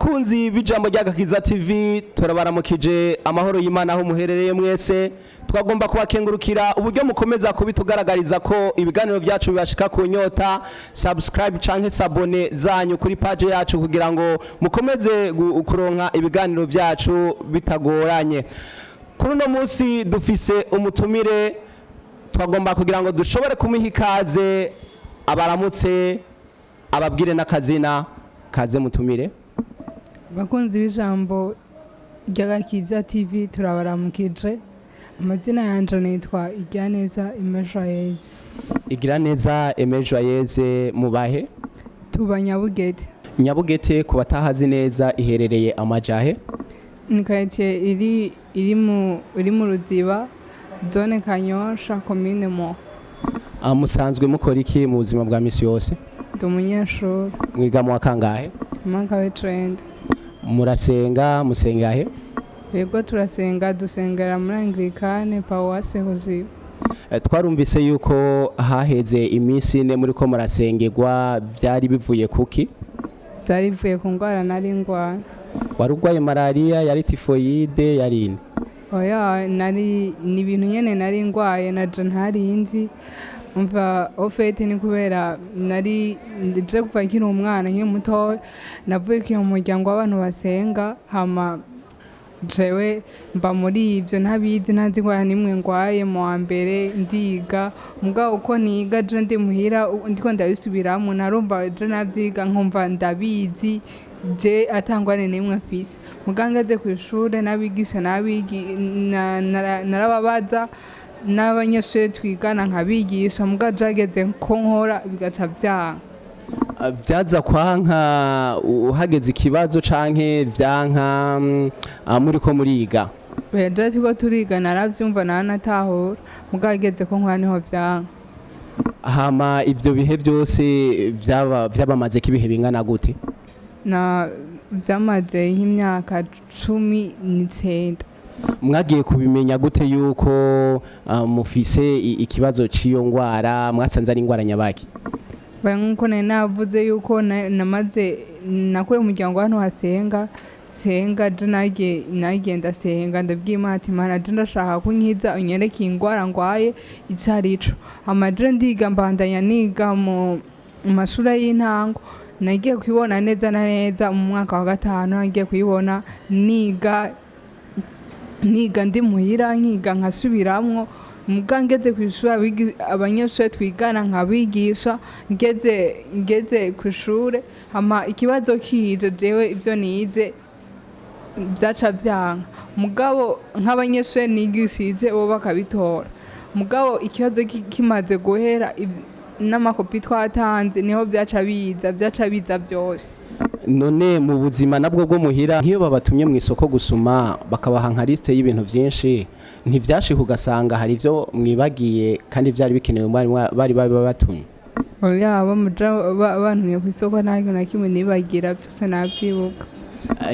bakunzi b'ijambo ry'agakiza TV turabaramukije amahoro y'Imana aho muherereye mwese. Twagomba kubakengurukira uburyo mukomeza kubitugaragariza ko ibiganiro byacu bibashika ku nyota. Subscribe canke sabone zanyu kuri page yacu kugira ngo mukomeze kuronka ibiganiro byacu bitagoranye. Kuri no munsi dufise umutumire twagomba kugira ngo dushobore kumuha ikaze abaramutse ababwire n'akazina kaze mutumire. Bakunzi b'ijambo ry'agakiza TV turabaramukije. Amazina yanje nitwa Igiraneza Aime Joyeuse. Igiraneza Aime Joyeuse mubahe? Tuba Nyabugete. Nyabugete ku batahazi neza iherereye amajahe? Ni quartier iri mu Ruziba, zone Kanyosha, commune Mo. Musanzwe mukora iki mu buzima bwa misi yose? Ndi umunyeshuri. Mwiga mu kangahe? Mwaka w'icenda. Murasenga musengahe? Yego turasenga, dusengera muri Anglikane Paroisse Ruziba. Twarumvise yuko haheze iminsi ine muri ko murasengerwa, byari bivuye kuki? Byari bivuye ku ngwara nari ngwara. Wari urwaye malaria, yari tifoyide, yari inde? Oya, ni ibintu nyene nari ngwaye naje ntarinzi. Umva ofete ni kubera nari ndije kuva nkiri umwana nkiri muto, navukiye mu muryango w'abantu basenga, hama jewe mba muri ivyo ntabizi, ntazi ingwara nimwe ngwaye mu wa mbere ndiga. Mugabo uko niga je ndi muhira ndiko ndabisubiramwo, narumva je navyiga nkumva ndabizi je atangwane nimwe afise. Mugangaze ku ishure nabigisha narababaza n'abanyeshuri twigana nkabigisha, mugabo jageze ko nkora bigaca vyanka. Vyaza kwanka uhageze ikibazo canke vyanka muri ko muriga? Beje tiko turiga naravyumva naranatahura, mugabo ageze ko nkora niho vyanka. Hama ivyo bihe byose vyabamaze kibihe bingana gute? Na vyamaze nk'imyaka 19. Mwagiye kubimenya gute yuko mufise ikibazo ciyo ngwara, mwasanze ari ingwara nyabaki? Nkuko navuze yuko nakure umuryango w'abantu hasenga je nagenda senga ndabwima ati Mana je ndashaka kunkiza unyereke ingwara ngwaye icarico. Amaje ndiga mbandanya niga mu mashuri y'intango, nagiye kwibona neza na neza mu mwaka wa 5 nagiye kwibona niga ndi muhira nkiga nkasubiramwo. Mugangeze kwishura abanyeshuri twigana nkabigisha, ngeze kw'ishure hama ikibazo kije jewe ivyo nize vyaca vyanka. Mugabo nk'abanyeshuri nigishije bo bakabitora. Mugabo ikibazo kimaze guhera n'amakopi twatanze niho vyaca biza vyose. None mu buzima nabwo bwo muhira nk'iyo babatumye mu isoko gusuma bakabaha nka liste y'ibintu byinshi, ntivyashika ugasanga hari ivyo mwibagiye kandi vyari bikenewe bari babatumye? Oya, bantumye ku isoko ntago na kimwe nibagira, byose navyibuka.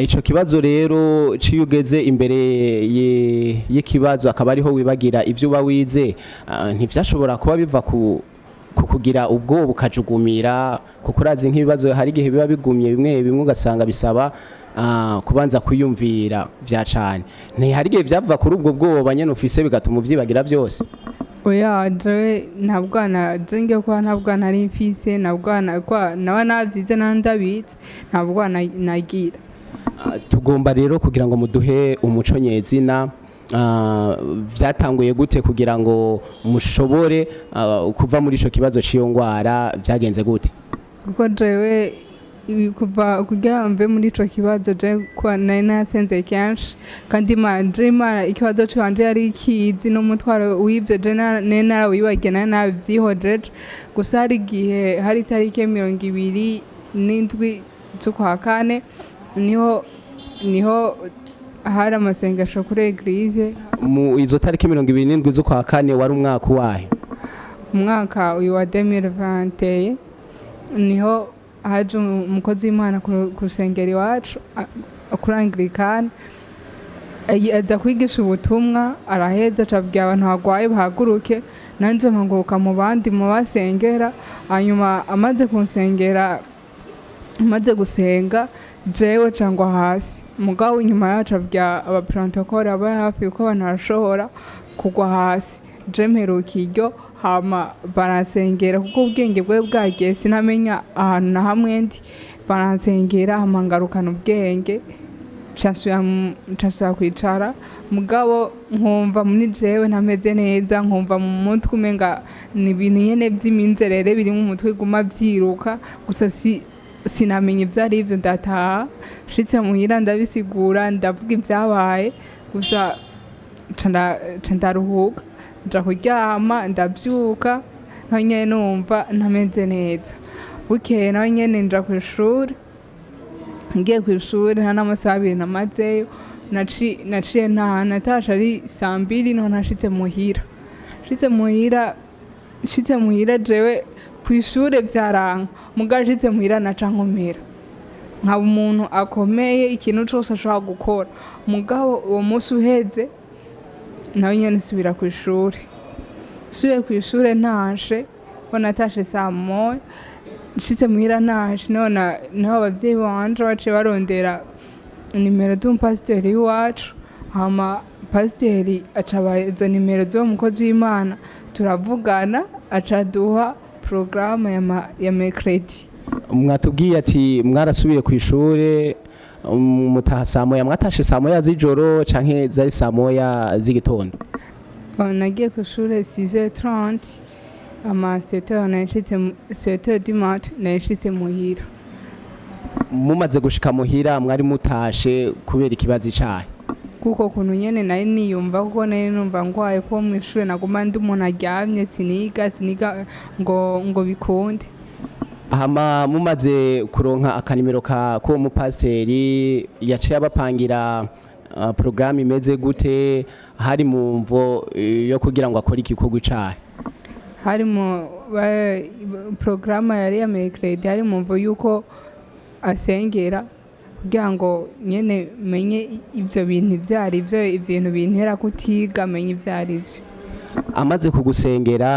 Ico kibazo rero ciyo ugeze imbere y'ikibazo akaba ariho wibagira ivyo uba wize, ntivyashobora kuba biva kukugira ubwoba ukajugumira, kuko urazi nk'ibibazo hari igihe biba bigumye bimwe ugasanga bisaba kubanza kwiyumvira vya cane. Ntihari igihe vyava kuri ubwo bwoba nyene ufise bigatuma uvyibagira vyose? Oya, jewe ngiye kuba ntabwana ari mfise, nabwana nawe navyize nandabizi, ntabwana nagira. Tugomba rero kugira ngo muduhe umuco nyezina, vyatanguye gute kugira ngo mushobore kuva muri ico kibazo ciyo ngwara, vyagenze gute? Kuko jewe kuva kugira mve muri ico kibazo je kwa nari nasenze kenshi, kandi Imana ikibazo canje yari ikizi n'umutwaro w'ivyo je narawibagiye navyihojeje. Gusa hari igihe hari itariki 27 z'ukwa kane niho hari amasengesho kuri eglise. Mu izo tariki 27 z'ukwa kane wari umwaka wahe? Umwaka uyu wa 2021 niho haje umukozi w'Imana kusengera iwacu kuri Anglikane, aza kwigisha ubutumwa araheza acabwira abantu bagwaye bahaguruke, nanje mpanguka mu bandi mu basengera. Hanyuma amaze kunsengera, maze gusenga jewe cangwa hasi mugabo inyuma yacu abya abaprotokole aba hafi yuko abantu barashobora kugwa hasi je mperuka iryo hama baransengera kuko ubwenge bwe bwagiye sinamenya ahantu na hamwe ndi baransengera hama ngarukana ubwenge ncasubira kwicara mugabo nkumva muri jewe ntameze neza nkumva mu mutwe umenga ni ibintu nyene vy'iminzerere biri mu mutwe guma vyiruka gusa sinamenya ivyo ari vyo ndataha shitse muhira ndabisigura ndavuga ivyabaye gusa ca ndaruhuka nja kuryama ndavyuka naho nyene numva ntameze neza bukeye naho nyene nja kw'ishuri ngiye kw'ishuri nta n'amasaha abiri namazeyo naciye ntaha natashe ari 2:00 niho nashitse muhira jewe kw'ishure vyaranka mugabo nshitse muhira naca nkomera nkaba umuntu akomeye ikintu cose ashobora gukora mugabo uwo musi uheze nawe nyene subira kw'ishure subiye kw'ishure ntashe ko natashe 1:00 nshitse muhira ntashe niho abavyeyi banje baciye barondera nimero z'umupasiteri w'iwacu hama pasiteri aca izo nimero z'uwo mukozi w'Imana turavugana aca duha porogaramu ya mercredi. Mwatubwiye ati mwarasubiye kw'ishure mutaha 1:00 mwatashe 1:00 z'ijoro canke zari 1:00 z'igitondo? Nagiye kw'ishure 6h30 ama 7h du matin nashitse muhira. Mumaze gushika muhira mwari mutashe kubera ikibazo icahe? Kuko kuntu nyene nari niyumva kuko nari numva ngwaye ko mw'ishure naguma ndi umuntu aryamye siniga ngo bikunde. Hama mumaze kuronka akanimero ko mupasiteri yaciye abapangira programme imeze gute hari mu mvo yo kugira ngo akore igikorwa icahe? Hari mu programme yari ya mercredi hari mu mvo yuko asengera kugira ngo nyene menye ivyo bintu ivyari ivyo ibintu bintera kutiga menye ivyari ivyo. Amaze kugusengera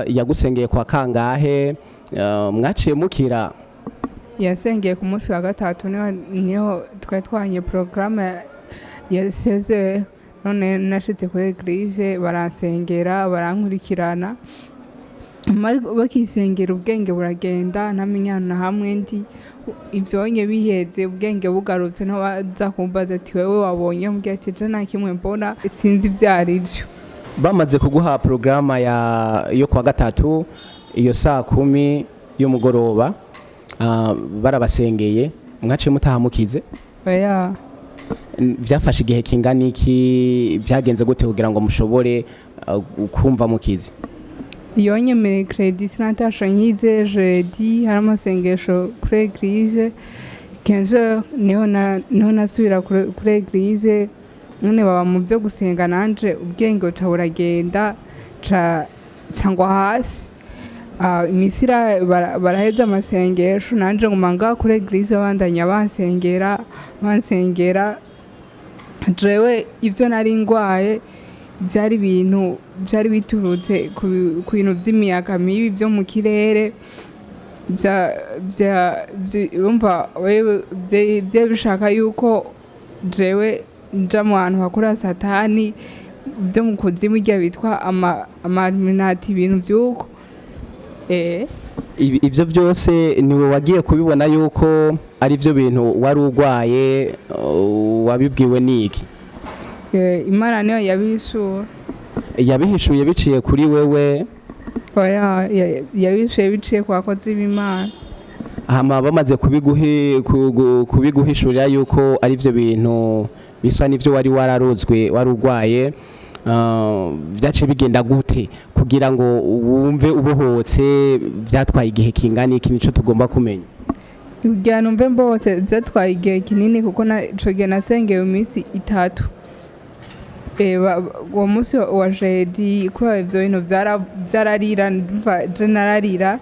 yagusengeye kwa kangahe mwaciye mukira? Yasengeye ku munsi wa gatatu niho twari twanye programme ya 16h none nashitse kuri eglise baransengera barankurikirana bakisengera ubwenge buragenda ntamenyana na hamwe ndi ivyonye biheze ubwenge bugarutse no baza kumbaza ati wewe wabonye mbwiye ati je nta kimwe mbona sinzi ivyari ivyo. Bamaze kuguha programme yo kwa gatatu iyo 10:00 y'umugoroba barabasengeye mwaciye mutaha mukize? Oya. Vyafashe igihe kingana iki vyagenze gute kugira ngo mushobore kumva mukize? Iyo nye mercredi sinatashe nkize jeudi hari amasengesho kuri eglise 15h niho nasubira kuri eglise none baba mu byo gusenga nanje ubwenge buca buragenda cyangwa hasi imisira baraheza amasengesho nanje ngumanga kuri eglise bandanya bansengera jewe ivyo nari ngwaye byari ibintu byari biturutse ku bintu by'imiyaga mibi byo mu kirere urumva bye bishaka yuko jewe nja mu hantu hakora satani byo mu kuzimu irya bitwa amaminati ibintu by'uko ivyo byose niwe wagiye kubibona yuko ari byo bintu wari urwaye wabibwiwe niki? Imana niyo yabihishuye biciye kuri wewe? Oya yabihishuye biciye kwa kozi b'Imana. Hama bamaze kubiguhishurira yuko ari byo bintu bisa n'ivyo wari wararozwe wari urwaye vyaciye bigenda gute kugira ngo wumve ubohotse vyatwaye igihe kingana iki nico tugomba kumenya? Kugira numve mbohotse vyatwaye igihe kinini kuko ico gihe nasengeye iminsi 3. Uwo munsi wa jeudi kubera ivyo bintu vyararira je nararira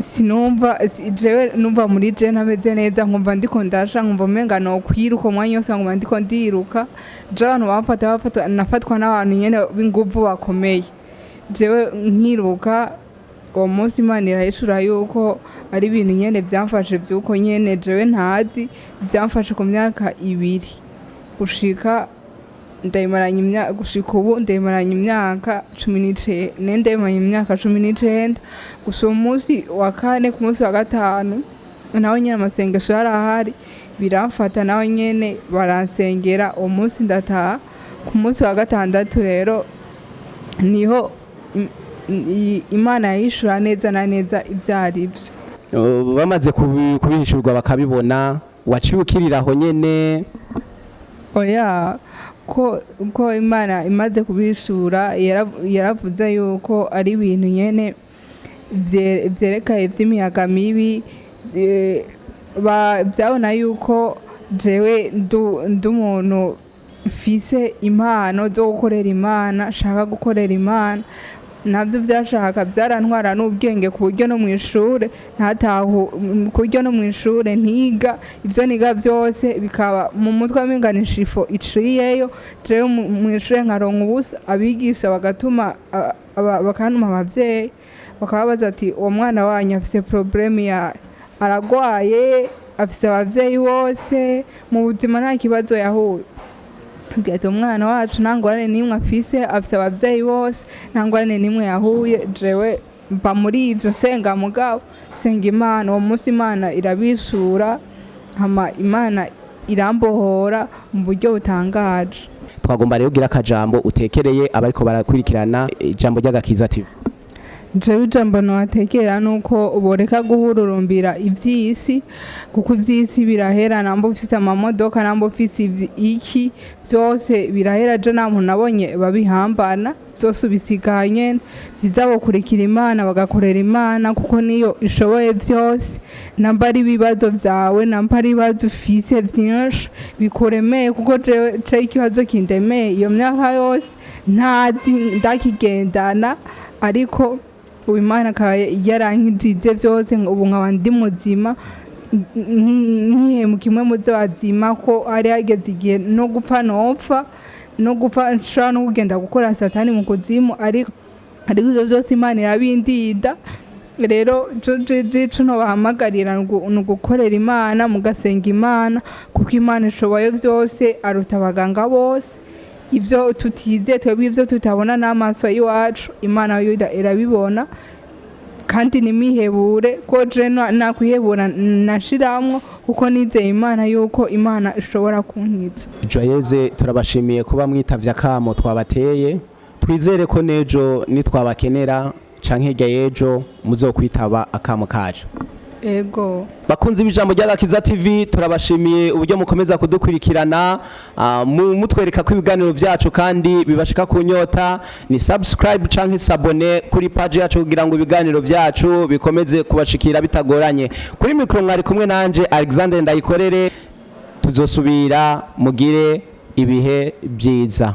sinumva jewe numva muri je ntameze neza nkumva ndiko ndasha nkumva umenga no kwiruka umwanya wose nkumva ndiko ndiruka je abantu nafatwa n'abantu nyene b'inguvu bakomeye jewe nkiruka uwo munsi imana irahishura yuko ari ibintu nyene byamfashe by'uko nyene jewe ntazi byamfashe ku myaka 2 gushika gushika ubu ndayimaranye imyaka 19 ndayimaranye imyaka 19 gusa umunsi wa kane ku munsi wa gatanu naho nyene amasengesho yarahari biramfata naho nyene baransengera uwo munsi ndataha ku munsi wa gatandatu rero niho imana yishura neza na neza ivyari byo bamaze kubihishurwa bakabibona waciye ukiriraho nyene oya ko imana imaze kubishura yaravuze yuko ari ibintu nyene vyerekaye vy'imiyaga mibi byabona yuko jewe ndi umuntu mfise impano zo gukorera imana shaka gukorera imana nabyo byashaka byarantwara n'ubwenge ku buryo no mu ishure ku buryo no mu ishure ntiga ibyo niga byose bikaba mu mutwe w'amenganisha ifo iciyeyo jewe mu ishure nkaronka ubusa abigisha bakantuma abavyeyi bakababaza ati uwo mwana wanyu afise problème ya aragwaye afise abavyeyi bose mu buzima nta kibazo yahuye ati umwana wacu nta ngorane n'imwe afise afise abavyeyi bose nta ngorane n'imwe yahuye jewe mba muri ivyo senga mugabo senga imana uwo munsi imana irabishura hama imana irambohora mu buryo butangaje. Twagomba rero kugira akajambo utekereye abariko barakurikirana ijambo ry'Agakiza TV. Jewe ijambo nobatekera nuko boreka guhururumbira ivy'isi kuko ivy'isi birahera nambo ufise amamodoka nambo ufise iki byose birahera je nta muntu nabonye babihambana byose ubisiganye byizabo kurikira imana bagakorera imana kuko niyo ishoboye byose namba ari ibibazo vyawe namba ari ibibazo ufise vyinshi bikuremeye kuko je ikibazo kindemeye iyo myaka yose ntazi ndakigendana ariko ubu imana akaba yarankijije byose ubu nkaba ndi muzima nkihemu kimwe mu z'abazima ko ari hageze igihe no gupfa nopfa no gupfa nshobora no kugenda gukora satani mu kuzimu ariko ivyo byose imana irabindida rero ico nobahamagarira ni ugukorera imana mugasenga imana kuko imana ishoboye byose aruta abaganga bose ivyo tutize twebwe ivyo tutabona n'amaso y'iwacu imana yo irabibona kandi nimihebure ko je nakwihebura nashiramwo kuko nizeye imana yuko imana ishobora kunkiza. Joyeze turabashimiye kuba mwitavye akamo twabateye twizere ko nejo nitwabakenera canke hirya yejo muzokwitaba akamo kacu. Ego bakunzi b'ijambo ry'Agakiza TV turabashimiye uburyo mukomeza kudukurikirana mutwereka ko ibiganiro vyacu kandi bibashika kunyota ni subscribe canke sabone kuri page yacu kugira ngo ibiganiro vyacu bikomeze kubashikira bitagoranye. Kuri mikro mwari kumwe nanje Alexander Ndayikorere tuzosubira mugire ibihe byiza.